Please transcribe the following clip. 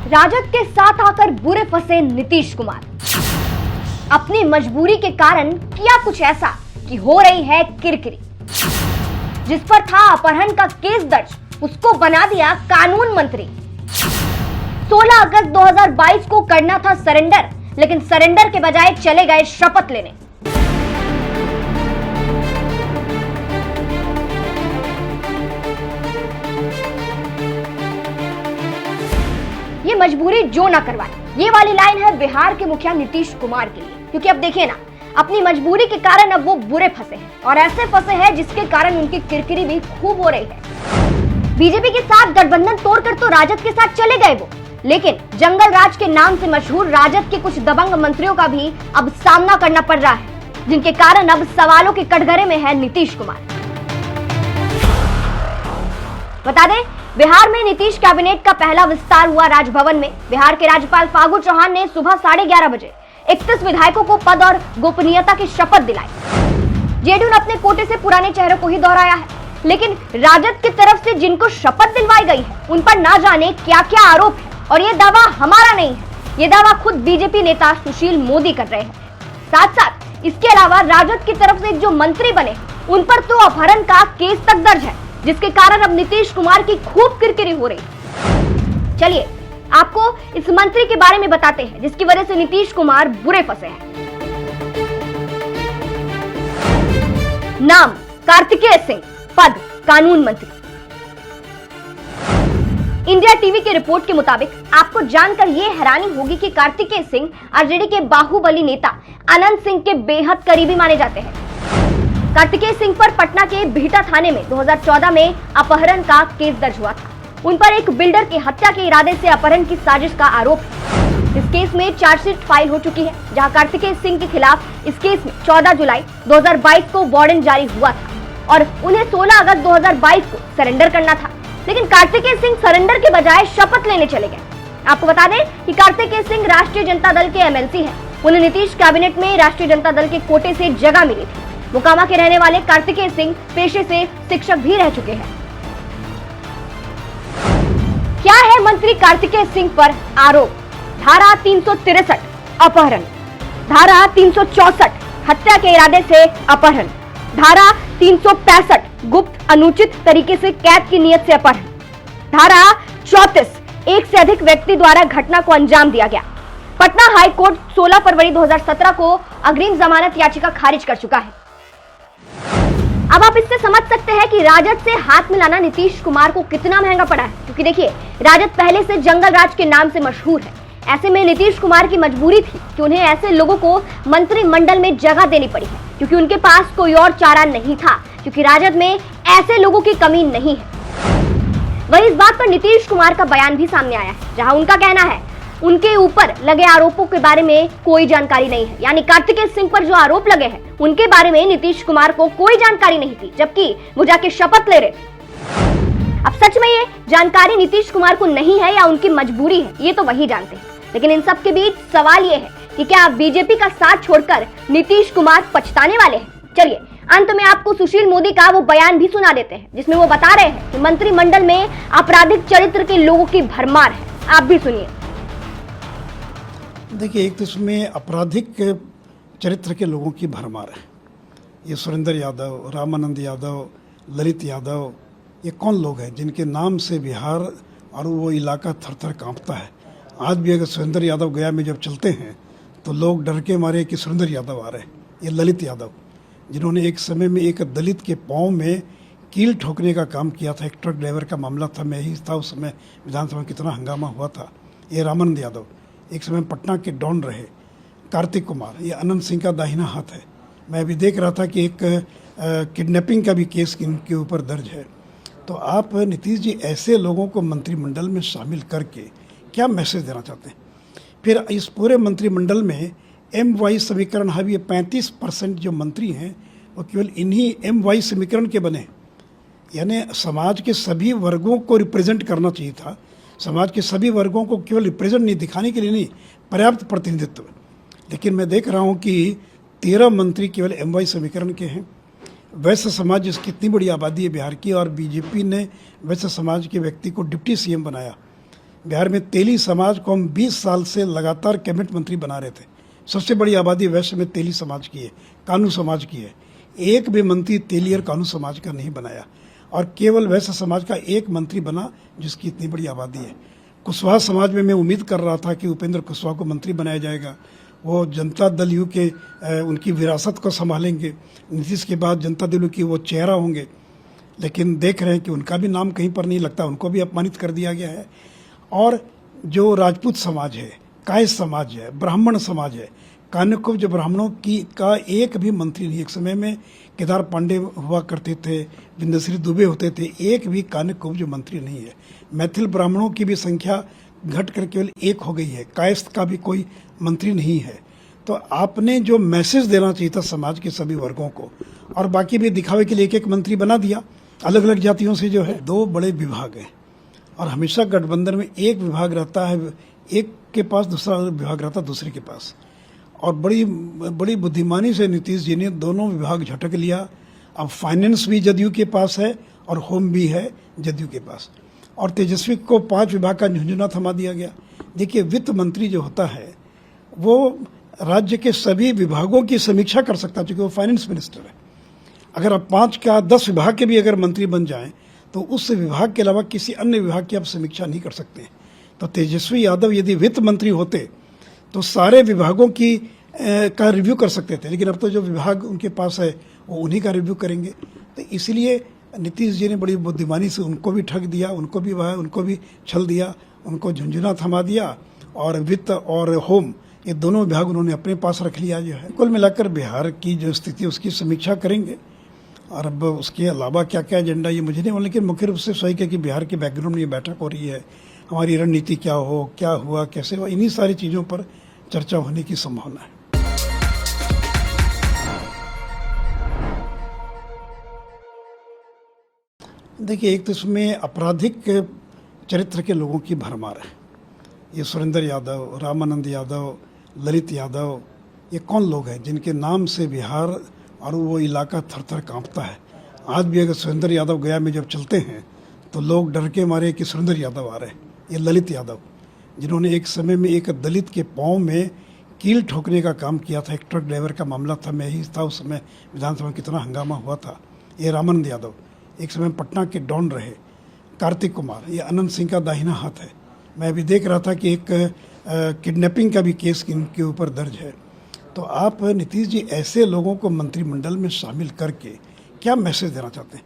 राजद के साथ आकर बुरे फंसे नीतीश कुमार। अपनी मजबूरी के कारण किया कुछ ऐसा कि हो रही है किरकिरी। जिस पर था अपहरण का केस दर्ज, उसको बना दिया कानून मंत्री। 16 अगस्त 2022 को करना था सरेंडर, लेकिन सरेंडर के बजाय चले गए शपथ लेने। ये मजबूरी जो ना करवाए, ये वाली लाइन है बिहार के मुखिया नीतीश कुमार के लिए। क्योंकि अब देखिए ना, अपनी मजबूरी के कारण अब वो बुरे फंसे हैं, और ऐसे फंसे हैं जिसके कारण उनकी किरकिरी भी खूब हो रही है। बीजेपी के साथ गठबंधन तोड़कर तो राजद के साथ चले गए वो, लेकिन जंगल राज के नाम से मशहूर राजद के कुछ दबंग मंत्रियों का भी अब सामना करना पड़ रहा है, जिनके कारण अब सवालों के कटघरे में है नीतीश कुमार। बता दें, बिहार में नीतीश कैबिनेट का पहला विस्तार हुआ राजभवन में। बिहार के राज्यपाल फागू चौहान ने सुबह 11:30 बजे 31 विधायकों को पद और गोपनीयता की शपथ दिलाई। जेडीयू ने अपने कोटे से पुराने चेहरों को ही दोहराया है, लेकिन राजद की तरफ से जिनको शपथ दिलवाई गई है उन पर ना जाने क्या क्या आरोप है। और ये दावा हमारा नहीं है, ये दावा खुद बीजेपी नेता सुशील मोदी कर रहे हैं। साथ साथ इसके अलावा राजद की तरफ से जो मंत्री बने उन पर तो अपहरण का केस तक दर्ज है, जिसके कारण अब नीतीश कुमार की खूब किरकिरी हो रही है। चलिए आपको इस मंत्री के बारे में बताते हैं जिसकी वजह से नीतीश कुमार बुरे फंसे हैं। नाम कार्तिकेय सिंह, पद कानून मंत्री। इंडिया टीवी की रिपोर्ट के मुताबिक आपको जानकर यह हैरानी होगी कि कार्तिकेय सिंह आरजेडी के बाहुबली नेता अनंत सिंह के बेहद करीबी माने जाते हैं। कार्तिकेय सिंह पर पटना के बिहटा थाने में 2014 में अपहरण का केस दर्ज हुआ था। उन पर एक बिल्डर की हत्या के इरादे से अपहरण की साजिश का आरोप है। इस केस में चार्जशीट फाइल हो चुकी है, जहां कार्तिकेय सिंह के खिलाफ इस केस में 14 जुलाई 2022 को वारंट जारी हुआ था और उन्हें 16 अगस्त 2022 को सरेंडर करना था। लेकिन कार्तिकेय सिंह सरेंडर के बजाय शपथ लेने चले गए। आपको बता दें कि कार्तिकेय सिंह राष्ट्रीय जनता दल के एमएलसी हैं। उन्हें नीतीश कैबिनेट में राष्ट्रीय जनता दल के कोटे से जगह मिली थी। मोकामा के रहने वाले कार्तिकेय सिंह पेशे से शिक्षक भी रह चुके हैं। क्या है मंत्री कार्तिकेय सिंह पर आरोप? धारा 363 अपहरण, धारा 364 हत्या के इरादे से अपहरण, धारा 365 गुप्त अनुचित तरीके से कैद की नियत से अपहरण, धारा 34 एक से अधिक व्यक्ति द्वारा घटना को अंजाम दिया गया। पटना हाई कोर्ट 16 फरवरी 2017 को अग्रिम जमानत याचिका खारिज कर चुका है। अब आप इससे समझ सकते हैं कि राजद से हाथ मिलाना नीतीश कुमार को कितना महंगा पड़ा है, क्योंकि देखिए राजद पहले से जंगल राज के नाम से मशहूर है। ऐसे में नीतीश कुमार की मजबूरी थी कि उन्हें ऐसे लोगों को मंत्रिमंडल में जगह देनी पड़ी है, क्योंकि उनके पास कोई और चारा नहीं था, क्योंकि राजद में ऐसे लोगों की कमी नहीं है। वही इस बात पर नीतीश कुमार का बयान भी सामने आया है, जहां उनका कहना है उनके ऊपर लगे आरोपों के बारे में कोई जानकारी नहीं है। यानी कार्तिकेय सिंह पर जो आरोप लगे हैं उनके बारे में नीतीश कुमार को कोई जानकारी नहीं थी, जबकि वो जाके शपथ ले रहे थे। अब सच में ये जानकारी नीतीश कुमार को नहीं है या उनकी मजबूरी है, ये तो वही जानते हैं। लेकिन इन सब के बीच सवाल ये है कि क्या बीजेपी का साथ छोड़कर नीतीश कुमार पछताने वाले हैं? चलिए अंत में आपको सुशील मोदी का वो बयान भी सुना देते हैं, जिसमें वो बता रहे हैं कि मंत्रिमंडल में आपराधिक चरित्र के लोगों की भरमार है। आप भी सुनिए। देखिए, एक तो इसमें आपराधिक चरित्र के लोगों की भरमार है। ये सुरेंद्र यादव, रामानंद यादव, ललित यादव, ये कौन लोग हैं जिनके नाम से बिहार और वो इलाका थर थर कांपता है। आज भी अगर सुरेंद्र यादव गया में जब चलते हैं तो लोग डर के मारे कि सुरेंद्र यादव आ रहे हैं। ये ललित यादव, जिन्होंने एक समय में एक दलित के पाँव में कील ठोकने का काम किया था। एक ट्रक ड्राइवर का मामला था, मैं ही था उस समय, विधानसभा में कितना हंगामा हुआ था। ये रामानंद यादव एक समय पटना के डॉन रहे। कार्तिक कुमार, ये अनंत सिंह का दाहिना हाथ है। मैं अभी देख रहा था कि एक किडनैपिंग का भी केस इनके ऊपर दर्ज है। तो आप नीतीश जी ऐसे लोगों को मंत्रिमंडल में शामिल करके क्या मैसेज देना चाहते हैं? फिर इस पूरे मंत्रिमंडल में MY समीकरण हावी, ये 35% जो मंत्री हैं वो केवल इन्हीं MY समीकरण के बने। यानी समाज के सभी वर्गों को रिप्रेजेंट करना चाहिए था। समाज के सभी वर्गों को केवल रिप्रेजेंट नहीं, दिखाने के लिए नहीं, पर्याप्त प्रतिनिधित्व। लेकिन मैं देख रहा हूँ कि 13 मंत्री केवल MY समीकरण के हैं। वैश्य समाज, जिसकी इतनी बड़ी आबादी है बिहार की, और बीजेपी ने वैश्य समाज के व्यक्ति को डिप्टी CM बनाया। बिहार में तेली समाज को हम 20 साल से लगातार कैबिनेट मंत्री बना रहे थे। सबसे बड़ी आबादी वैश्य में तेली समाज की है, कानू समाज की है। एक भी मंत्री तेली और कानू समाज का नहीं बनाया और केवल वैश्य समाज का एक मंत्री बना जिसकी इतनी बड़ी आबादी है। कुशवाहा समाज में मैं उम्मीद कर रहा था कि उपेंद्र कुशवाहा को मंत्री बनाया जाएगा। वो जनता दल यू के उनकी विरासत को संभालेंगे, नीतीश के बाद जनता दल यू की वो चेहरा होंगे। लेकिन देख रहे हैं कि उनका भी नाम कहीं पर नहीं लगता, उनको भी अपमानित कर दिया गया है। और जो राजपूत समाज है, कायस्थ समाज है, ब्राह्मण समाज है, कान्यकुब्ज ब्राह्मणों की का एक भी मंत्री नहीं। एक समय में केदार पांडे हुआ करते थे, बिंदश्री दुबे होते थे, एक भी कान्यकुब्ज मंत्री नहीं है। मैथिल ब्राह्मणों की भी संख्या घट कर केवल एक हो गई है, कायस्थ का भी कोई मंत्री नहीं है। तो आपने जो मैसेज देना चाहिए था समाज के सभी वर्गों को, और बाकी भी दिखावे के लिए एक एक मंत्री बना दिया अलग अलग जातियों से। जो है 2 बड़े विभाग हैं और हमेशा गठबंधन में एक विभाग रहता है, एक के पास दूसरा विभाग रहता है दूसरे के पास। और बड़ी बुद्धिमानी से नीतीश जी ने दोनों विभाग झटक लिया। अब फाइनेंस भी जदयू के पास है और होम भी है जदयू के पास। और तेजस्वी को 5 विभाग का झुंझुना थमा दिया गया। देखिए, वित्त मंत्री जो होता है वो राज्य के सभी विभागों की समीक्षा कर सकता है, क्योंकि वो फाइनेंस मिनिस्टर है। अगर आप 5 का 10 विभाग के भी अगर मंत्री बन जाएं तो उस विभाग के अलावा किसी अन्य विभाग की आप समीक्षा नहीं कर सकते। तो तेजस्वी यादव यदि वित्त मंत्री होते तो सारे विभागों की का रिव्यू कर सकते थे, लेकिन अब तो जो विभाग उनके पास है वो उन्हीं का रिव्यू करेंगे। तो इसलिए नीतीश जी ने बड़ी बुद्धिमानी से उनको भी ठग दिया, उनको भी छल दिया, उनको झुंझुना थमा दिया। और वित्त और होम ये दोनों विभाग उन्होंने अपने पास रख लिया। जो है कुल मिलाकर बिहार की जो स्थिति उसकी समीक्षा करेंगे। और अब उसके अलावा क्या क्या एजेंडा ये मुझे नहीं मालूम, लेकिन मुख्य रूप से सही है कि बिहार के बैकग्राउंड में ये बैठक हो रही है। हमारी रणनीति क्या हो, क्या हुआ, कैसे हुआ, इन्हीं सारी चीज़ों पर चर्चा होने की संभावना है। देखिए, एक तो इसमें आपराधिक चरित्र के लोगों की भरमार है। ये सुरेंद्र यादव, रामानंद यादव, ललित यादव, ये कौन लोग हैं जिनके नाम से बिहार और वो इलाका थर थर काँपता है। आज भी अगर सुरेंद्र यादव गया में जब चलते हैं तो लोग डर के मारे कि सुरेंद्र यादव आ रहे हैं। ये ललित यादव, जिन्होंने एक समय में एक दलित के पाँव में कील ठोकने का काम किया था। एक ट्रक ड्राइवर का मामला था, मैं ही था उस समय, विधानसभा में कितना हंगामा हुआ था। ये रामानंद यादव एक समय पटना के डॉन रहे। कार्तिक कुमार, ये अनंत सिंह का दाहिना हाथ है। मैं अभी देख रहा था कि एक किडनैपिंग का भी केस इनके ऊपर दर्ज है। तो आप नीतीश जी ऐसे लोगों को मंत्रिमंडल में शामिल करके क्या मैसेज देना चाहते हैं?